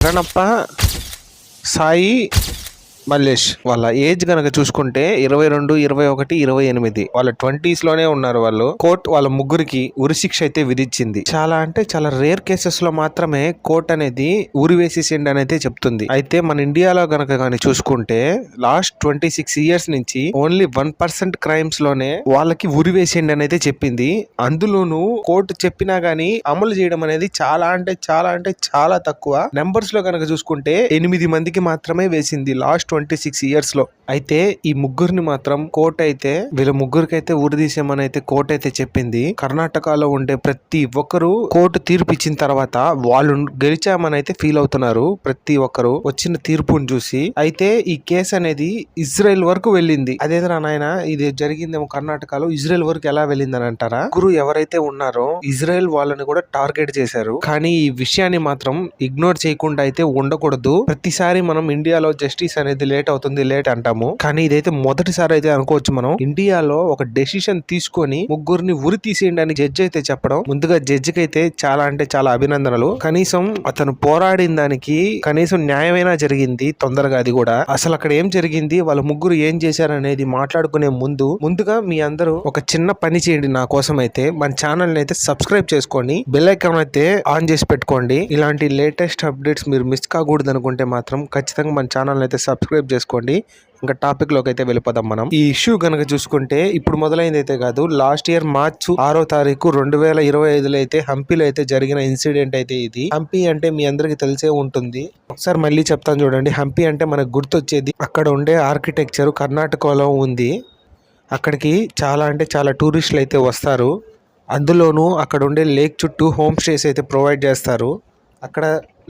శరణప్ప, సాయి, మల్లేష్ వాళ్ళ ఏజ్ గనక చూసుకుంటే 22, 21, 28 వాళ్ళ 20s లోనే ఉన్నారు. వాళ్ళు కోర్ట్ వాళ్ళ ముగ్గురికి ఉరిశిక్ష అయితే విధించింది. చాలా అంటే చాలా రేర్ కేసెస్ లో మాత్రమే కోర్ట్ అనేది ఉరి వేసేసిండి అని అయితే చెప్తుంది. అయితే మన ఇండియాలో గనక కానీ చూసుకుంటే లాస్ట్ 26 years నుంచి ఓన్లీ 1% క్రైమ్స్ లోనే వాళ్ళకి ఉరి వేసేయండి అని అయితే చెప్పింది. అందులోనూ కోర్టు చెప్పినా గానీ అమలు చేయడం అనేది చాలా తక్కువ. నెంబర్స్ లో గనక చూసుకుంటే 8 మందికి మాత్రమే వేసింది లాస్ట్ 26 years లో. అయితే ఈ ముగ్గురిని మాత్రం కోర్టు అయితే వీళ్ళ ముగ్గురికి అయితే ఉరి తీసేయమని అయితే కోర్టు అయితే చెప్పింది. కర్ణాటకలో ఉండే ప్రతి ఒక్కరు కోర్టు తీర్పు ఇచ్చిన తర్వాత వాళ్ళు గెలిచామని అయితే ఫీల్ అవుతున్నారు. ప్రతి ఒక్కరు వచ్చిన తీర్పుని చూసి. అయితే ఈ కేసు అనేది ఇజ్రాయెల్ వరకు వెళ్ళింది. అదేదో నాయన ఇది జరిగిందేమో కర్ణాటకలో, ఇజ్రాయెల్ వరకు ఎలా వెళ్ళిందని అంటారా? ముగ్గురు ఎవరైతే ఉన్నారో ఇజ్రాయెల్ వాళ్ళని కూడా టార్గెట్ చేశారు. కానీ ఈ విషయాన్ని మాత్రం ఇగ్నోర్ చేయకుండా అయితే ఉండకూడదు. ప్రతిసారి మనం ఇండియాలో జస్టిస్ అనేది లేట్ అంటాము, కానీ ఇదైతే మొదటిసారి అయితే అనుకోవచ్చు. మనం ఇండియాలో ఒక డెసిషన్ తీసుకొని ముగ్గురిని ఉరి తీసేయండి అని జడ్జి అయితే చెప్పడం, ముందుగా జడ్జికి అయితే చాలా అభినందనలు. కనీసం అతను పోరాడిన దానికి కనీసం న్యాయమైనా జరిగింది తొందరగా. అది కూడా అసలు అక్కడ ఏం జరిగింది, వాళ్ళ ముగ్గురు ఏం చేశారు అనేది మాట్లాడుకునే ముందుగా మీ అందరూ ఒక చిన్న పని చేయండి. నా కోసం అయితే మన ఛానల్ అయితే సబ్స్క్రైబ్ చేసుకోండి, బెల్ ఐకాన్ అయితే ఆన్ చేసి పెట్టుకోండి. ఇలాంటి లేటెస్ట్ అప్డేట్స్ మీరు మిస్ కాకూడదు అనుకుంటే మాత్రం ఖచ్చితంగా మన ఛానల్ అయితే సబ్స్క్రైబ్ చేసుకోండి. ఇంకా టాపిక్ లోకి అయితే వెళ్ళిపోదాం మనం. ఈ ఇష్యూ గనక చూసుకుంటే ఇప్పుడు మొదలైంది అయితే కాదు. లాస్ట్ ఇయర్ మార్చ్ 6వ తారీఖు 2025లో అయితే హంపీలో అయితే జరిగిన ఇన్సిడెంట్ అయితే ఇది. హంపీ అంటే మీ అందరికి తెలిసే ఉంటుంది. ఒకసారి మళ్ళీ చెప్తాను చూడండి. హంపీ అంటే మనకు గుర్తొచ్చేది అక్కడ ఉండే ఆర్కిటెక్చర్ కర్ణాటకలో ఉంది. అక్కడికి చాలా టూరిస్టులు అయితే వస్తారు. అందులోనూ అక్కడ ఉండే లేక్ చుట్టూ హోమ్ స్టేస్ అయితే ప్రొవైడ్ చేస్తారు. అక్కడ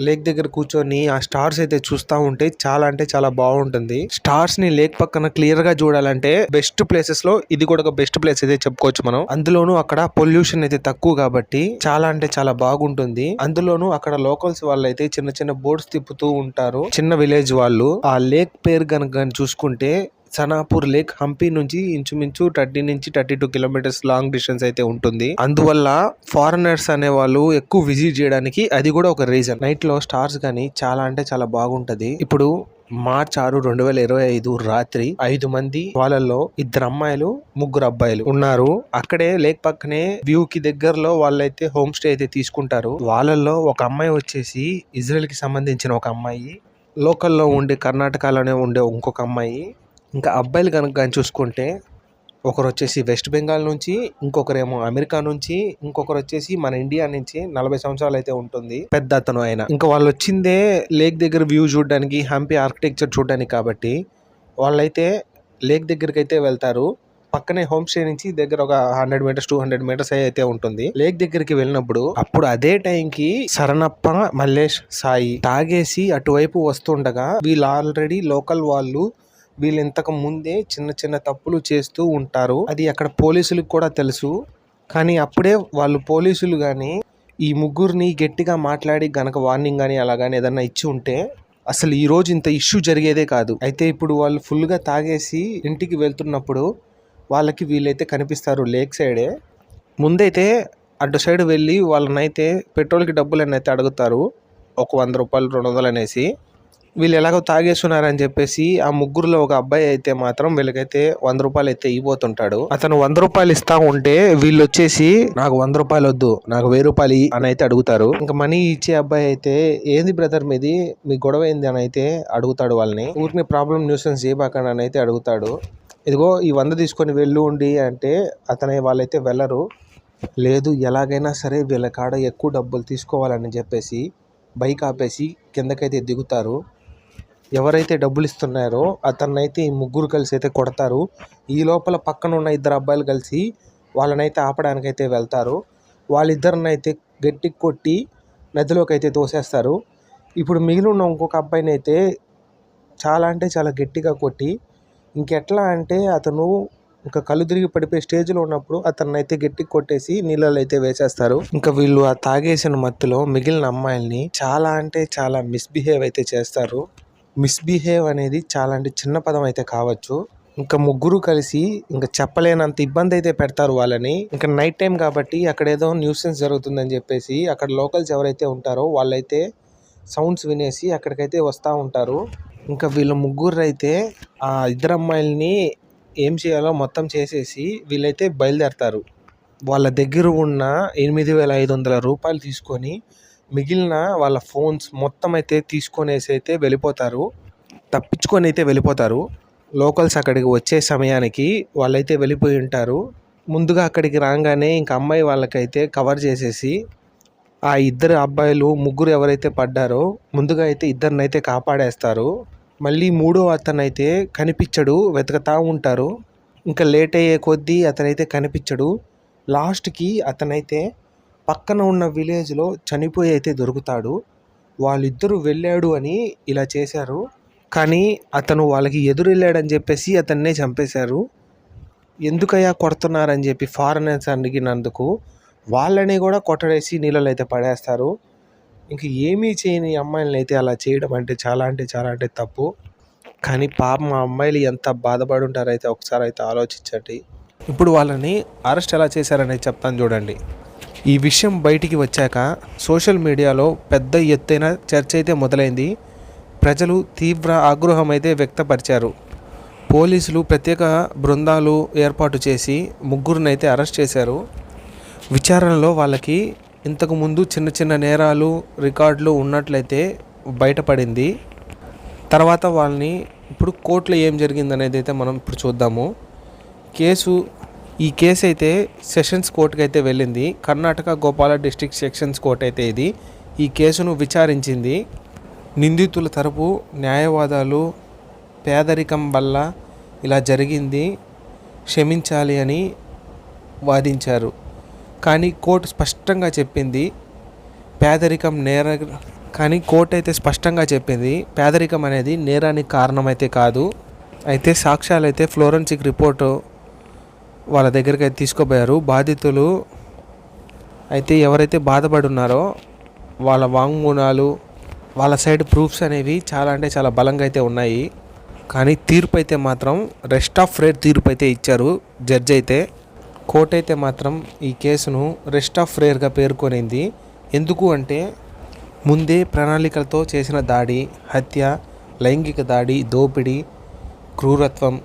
లేక్ దగ్గర కూర్చొని ఆ స్టార్స్ అయితే చూస్తూ ఉంటే చాలా బాగుంటుంది. స్టార్స్ ని లేక్ పక్కన క్లియర్ గా చూడాలంటే బెస్ట్ ప్లేసెస్ లో ఇది కూడా ఒక బెస్ట్ ప్లేస్ అయితే చెప్పుకోవచ్చు మనం. అందులోనూ అక్కడ పొల్యూషన్ అయితే తక్కువ కాబట్టి చాలా బాగుంటుంది. అందులోనూ అక్కడ లోకల్స్ వాళ్ళు అయితే చిన్న బోట్స్ తిప్పుతూ ఉంటారు, చిన్న విలేజ్ వాళ్ళు. ఆ లేక్ పేరు గనక చూసుకుంటే సనాపూర్ లేక్. హంపీ నుంచి ఇంచుమించు 30 నుంచి 32 కిలోమీటర్స్ లాంగ్ డిస్టెన్స్ అయితే ఉంటుంది. అందువల్ల ఫారినర్స్ అనే వాళ్ళు ఎక్కువ విజిట్ చేయడానికి అది కూడా ఒక రీజన్. నైట్ లో స్టార్స్ గానీ చాలా బాగుంటది. ఇప్పుడు మార్చ్ 6, 2025 రాత్రి 5 మంది, వాళ్ళల్లో 2 అమ్మాయిలు 3 అబ్బాయిలు ఉన్నారు. అక్కడే లేక్ పక్కనే వ్యూ కి దగ్గరలో వాళ్ళైతే హోమ్ స్టే అయితే తీసుకుంటారు. వాళ్ళల్లో ఒక అమ్మాయి వచ్చేసి ఇజ్రాయెల్ కి సంబంధించిన ఒక అమ్మాయి, లోకల్లో ఉండే కర్ణాటకలోనే ఉండే ఇంకొక అమ్మాయి. ఇంకా అబ్బాయిలు కనుక చూసుకుంటే ఒకరు వచ్చేసి వెస్ట్ బెంగాల్ నుంచి, ఇంకొకరేమో అమెరికా నుంచి, ఇంకొకరు వచ్చేసి మన ఇండియా నుంచి. 40 సంవత్సరాలు అయితే ఉంటుంది పెద్ద అతను ఆయన. ఇంకా వాళ్ళు వచ్చిందే లేక్ దగ్గర వ్యూ చూడడానికి, హంపీ ఆర్కిటెక్చర్ చూడడానికి. కాబట్టి వాళ్ళైతే లేక్ దగ్గరికి అయితే వెళ్తారు. పక్కనే హోమ్ స్టే నుంచి దగ్గర ఒక 100 మీటర్స్ 200 మీటర్స్ అయితే ఉంటుంది. లేక్ దగ్గరికి వెళ్ళినప్పుడు అప్పుడు అదే టైంకి శరణప్ప, మల్లేష్, సాయి తాగేసి అటువైపు వస్తుండగా వీళ్ళు ఆల్రెడీ లోకల్ వాళ్ళు వీళ్ళు ఇంతకు ముందే చిన్న తప్పులు చేస్తూ ఉంటారు. అది అక్కడ పోలీసులకు కూడా తెలుసు. కానీ అప్పుడే వాళ్ళు పోలీసులు కానీ ఈ ముగ్గురిని గట్టిగా మాట్లాడి గనక వార్నింగ్ కానీ అలా కానీ ఏదన్నా ఇచ్చి ఉంటే అసలు ఈ రోజు ఇంత ఇష్యూ జరిగేదే కాదు. అయితే ఇప్పుడు వాళ్ళు ఫుల్గా తాగేసి ఇంటికి వెళ్తున్నప్పుడు వాళ్ళకి వీళ్ళైతే కనిపిస్తారు లేక్ సైడే. ముందైతే అటు సైడ్ వెళ్ళి వాళ్ళనైతే పెట్రోల్కి డబ్బులు అయితే అడుగుతారు, ఒక 100 రూపాయలు 200 అనేసి. వీళ్ళు ఎలాగో తాగేస్తున్నారని చెప్పేసి ఆ ముగ్గురులో ఒక అబ్బాయి అయితే మాత్రం వీళ్ళకైతే 100 రూపాయలు అయితే ఇవ్వబోతుంటాడు. అతను 100 రూపాయలు ఇస్తా ఉంటే వీళ్ళు వచ్చేసి నాకు 100 రూపాయలు వద్దు, నాకు 1000 రూపాయలు అని అయితే అడుగుతారు. ఇంకా మనీ ఇచ్చే అబ్బాయి అయితే ఏంది బ్రదర్ మీది, మీ గొడవ ఏంది అని అయితే అడుగుతాడు వాళ్ళని. ఊరికి ప్రాబ్లం న్యూసెన్స్ చేయబాకండి అని అయితే అడుగుతాడు. ఇదిగో ఈ 100 తీసుకొని వెళ్ళు ఉండి అంటే వాళ్ళైతే వెళ్ళరు. లేదు ఎలాగైనా సరే వీళ్ళ కాడ ఎక్కువ డబ్బులు తీసుకోవాలని చెప్పేసి బైక్ ఆపేసి కిందకైతే దిగుతారు. ఎవరైతే డబ్బులు ఇస్తున్నారో అతన్నైతే ఈ ముగ్గురు కలిసి అయితే కొడతారు. ఈ లోపల పక్కన ఉన్న 2 అబ్బాయిలు కలిసి వాళ్ళనైతే ఆపడానికైతే వెళ్తారు. వాళ్ళిద్దరినైతే గట్టి కొట్టి నదిలోకి అయితే తోసేస్తారు. ఇప్పుడు మిగిలి ఉన్న ఇంకొక అబ్బాయిని అయితే చాలా గట్టిగా కొట్టి ఇంకెట్లా అంటే అతను ఇంకా కళ్ళు తిరిగి పడిపోయే స్టేజ్లో ఉన్నప్పుడు అతన్నైతే గట్టి కొట్టేసి నీళ్ళలో అయితే వేసేస్తారు. ఇంకా వీళ్ళు ఆ తాగేసిన మత్తులో మిగిలిన అమ్మాయిల్ని చాలా మిస్బిహేవ్ అయితే చేస్తారు. మిస్బిహేవ్ అనేది చాలా చిన్న పదం అయితే కావచ్చు. ఇంకా ముగ్గురు కలిసి ఇంకా చెప్పలేనంత ఇబ్బంది అయితే పెడతారు వాళ్ళని. ఇంకా నైట్ టైం కాబట్టి అక్కడ ఏదో న్యూసెన్స్ జరుగుతుందని చెప్పేసి అక్కడ లోకల్స్ ఎవరైతే ఉంటారో వాళ్ళైతే సౌండ్స్ వినేసి అక్కడికైతే వస్తూ ఉంటారు. ఇంకా వీళ్ళ ముగ్గురు అయితే ఆ ఇద్దరు అమ్మాయిల్ని ఏం చేయాలో మొత్తం చేసేసి వీళ్ళైతే బయలుదేరతారు. వాళ్ళ దగ్గర ఉన్న 8,500 రూపాయలు తీసుకొని మిగిలిన వాళ్ళ ఫోన్స్ మొత్తం అయితే తీసుకొనేసి అయితే వెళ్ళిపోతారు. తప్పించుకొని అయితే వెళ్ళిపోతారు. లోకల్స్ అక్కడికి వచ్చే సమయానికి వాళ్ళైతే వెళ్ళిపోయి ఉంటారు. ముందుగా అక్కడికి రాగానే ఇంక అమ్మాయి వాళ్ళకైతే కవర్ చేసేసి ఆ ఇద్దరు అబ్బాయిలు ముగ్గురు ఎవరైతే పడ్డారో ముందుగా అయితే ఇద్దరినైతే కాపాడేస్తారు. మళ్ళీ మూడో అతనైతే కనిపించడు, వెతుకుతూ ఉంటారు. ఇంకా లేట్ అయ్యే కొద్దీ అతనైతే కనిపించడు. లాస్ట్కి అతనైతే పక్కన ఉన్న విలేజ్లో చనిపోయి అయితే దొరుకుతాడు. వాళ్ళిద్దరూ వెళ్ళాడు అని ఇలా చేశారు, కానీ అతను వాళ్ళకి ఎదురు వెళ్ళాడని చెప్పేసి అతన్నే చంపేశారు. ఎందుకయ్యా కొడుతున్నారని చెప్పి ఫారెనర్స్ అడిగినందుకు వాళ్ళని కూడా కొట్టడేసి నీళ్ళలో అయితే పడేస్తారు. ఇంక ఏమీ చేయని అమ్మాయిలని అయితే అలా చేయడం అంటే చాలా అంటే తప్పు. కానీ పాపం మా అమ్మాయిలు ఎంత బాధపడి ఉంటారో అయితే ఒకసారి అయితే ఆలోచించండి. ఇప్పుడు వాళ్ళని అరెస్ట్ ఎలా చేశారనేది చెప్తాను చూడండి. ఈ విషయం బయటికి వచ్చాక సోషల్ మీడియాలో పెద్ద ఎత్తైన చర్చ అయితే మొదలైంది. ప్రజలు తీవ్ర ఆగ్రహం అయితే వ్యక్తపరిచారు. పోలీసులు ప్రత్యేక బృందాలు ఏర్పాటు చేసి ముగ్గురినైతే అరెస్ట్ చేశారు. విచారణలో వాళ్ళకి ఇంతకుముందు చిన్న నేరాలు రికార్డులు ఉన్నట్లయితే బయటపడింది. తర్వాత వాళ్ళని ఇప్పుడు కోర్టులో ఏం జరిగిందనేది అయితే మనం ఇప్పుడు చూద్దాము. ఈ కేసు అయితే సెషన్స్ కోర్టుకి అయితే వెళ్ళింది. Karnataka Gopala district sessions court అయితే ఈ కేసును విచారించింది. నిందితుల తరపు న్యాయవాదాలు పేదరికం వల్ల ఇలా జరిగింది, క్షమించాలి అని వాదించారు. కానీ కోర్టు స్పష్టంగా చెప్పింది పేదరికం అనేది నేరానికి కారణమైతే కాదు. అయితే సాక్ష్యాలు అయితే ఫ్లోరెన్సిక్ రిపోర్టు వాళ్ళ దగ్గరికి అయితే తీసుకోపోయారు. బాధితులు అయితే ఎవరైతే బాధపడి ఉన్నారో వాళ్ళ వాంగ్మూలాలు, వాళ్ళ సైడ్ ప్రూఫ్స్ అనేవి చాలా బలంగా అయితే ఉన్నాయి. కానీ తీర్పు అయితే మాత్రం రెస్ట్ ఆఫ్ రేర్ తీర్పు అయితే ఇచ్చారు జడ్జి అయితే. కోర్టు అయితే మాత్రం ఈ కేసును రెస్ట్ ఆఫ్ రేర్గా పేర్కొనింది. ఎందుకు అంటే ముందే ప్రణాళికలతో చేసిన దాడి, హత్య, లైంగిక దాడి, దోపిడీ, క్రూరత్వం,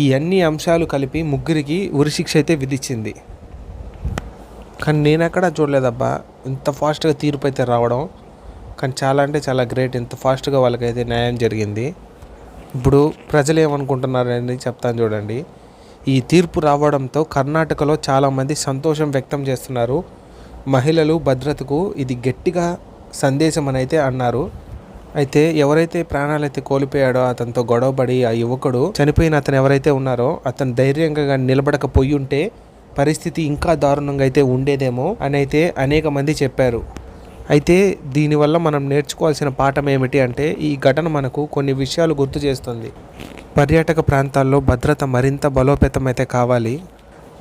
ఈ అన్ని అంశాలు కలిపి ముగ్గురికి ఉరిశిక్ష అయితే విధించింది. కానీ నేను ఎక్కడా చూడలేదబ్బా ఇంత ఫాస్ట్గా తీర్పు అయితే రావడం. కానీ చాలా గ్రేట్, ఇంత ఫాస్ట్గా వాళ్ళకైతే న్యాయం జరిగింది. ఇప్పుడు ప్రజలు ఏమనుకుంటున్నారని చెప్తాను చూడండి. ఈ తీర్పు రావడంతో కర్ణాటకలో చాలామంది సంతోషం వ్యక్తం చేస్తున్నారు. మహిళలు భద్రతకు ఇది గట్టిగా సందేశం అని అయితే అన్నారు. అయితే ఎవరైతే ప్రాణాలైతే కోల్పోయాడో అతనితో గొడవపడి ఆ యువకుడు చనిపోయిన అతను ఎవరైతే ఉన్నారో అతను ధైర్యంగా నిలబడకపోయి ఉంటే పరిస్థితి ఇంకా దారుణంగా అయితే ఉండేదేమో అని అయితే అనేక మంది చెప్పారు. అయితే దీనివల్ల మనం నేర్చుకోవాల్సిన పాఠం ఏమిటి అంటే ఈ ఘటన మనకు కొన్ని విషయాలు గుర్తు చేస్తుంది. పర్యాటక ప్రాంతాల్లో భద్రత మరింత బలోపేతం అయితే కావాలి.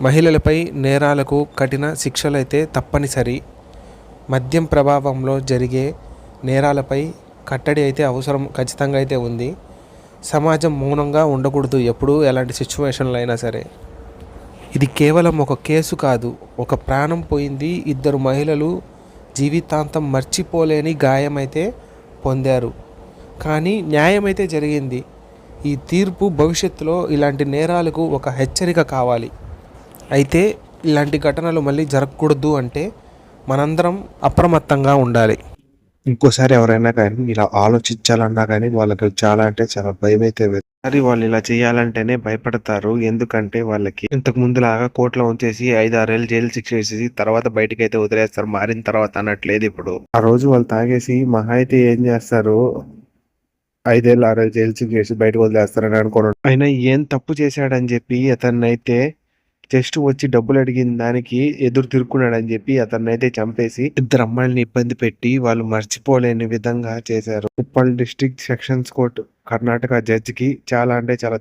మహిళలపై నేరాలకు కఠిన శిక్షలు అయితే తప్పనిసరి. మద్యం ప్రభావంలో జరిగే నేరాలపై కట్టడి అయితే అవసరం ఖచ్చితంగా అయితే ఉంది. సమాజం మౌనంగా ఉండకూడదు ఎప్పుడు ఎలాంటి సిచ్యువేషన్లు అయినా సరే. ఇది కేవలం ఒక కేసు కాదు, ఒక ప్రాణం పోయింది, ఇద్దరు మహిళలు జీవితాంతం మర్చిపోలేని గాయం అయితే పొందారు. కానీ న్యాయం అయితే జరిగింది. ఈ తీర్పు భవిష్యత్తులో ఇలాంటి నేరాలకు ఒక హెచ్చరిక కావాలి. అయితే ఇలాంటి ఘటనలు మళ్ళీ జరగకూడదు అంటే మనందరం అప్రమత్తంగా ఉండాలి. ఇంకోసారి ఎవరైనా కానీ ఇలా ఆలోచించాలన్నా కానీ వాళ్ళకి చాలా భయం అయితే మరి వాళ్ళు ఇలా చేయాలంటేనే భయపడతారు. ఎందుకంటే వాళ్ళకి ఇంతకు ముందులాగా కోర్టులో ఉంచేసి 5-6 ఏళ్ళు జైలు శిక్ష వేసేసి తర్వాత బయటకి అయితే వదిలేస్తారు మారిన తర్వాత అన్నట్లేదు. ఇప్పుడు ఆ రోజు వాళ్ళు తాగేసి మహా అయితే ఏం చేస్తారు, 5-6 ఏళ్ళు జైలు శిక్ష వేసి బయటకు వదిలేస్తారని అనుకోవడం. ఆయన ఏం తప్పు చేశాడని చెప్పి అతన్నైతే జస్ట్ వచ్చి డబ్బులు అడిగిన దానికి ఎదురు తిరుక్కున్నాడని చెప్పి అతన్నైతే చంపేసి ఇద్దరు అమ్మాయిల్ని ఇబ్బంది పెట్టి వాళ్ళు మర్చిపోలేని విధంగా చేశారు. Uppal district sessions court Karnataka జడ్జికి చాలా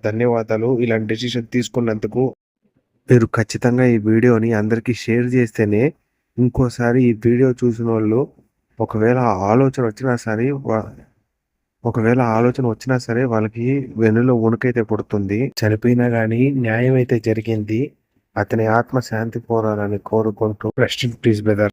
ధన్యవాదాలు ఇలాంటి డెసిషన్ తీసుకున్నందుకు. మీరు ఖచ్చితంగా ఈ వీడియోని అందరికీ షేర్ చేస్తేనే ఇంకోసారి ఈ వీడియో చూసిన వాళ్ళు ఒకవేళ ఆలోచన వచ్చినా సరే వాళ్ళకి వెన్నులో వణుకైతే పుడుతుంది. చనిపోయినా కానీ న్యాయం అయితే జరిగింది. అతని ఆత్మ శాంతి కోరాలని కోరుకుంటూ రెస్ట్ ఇన్ పీస్ బ్రదర్.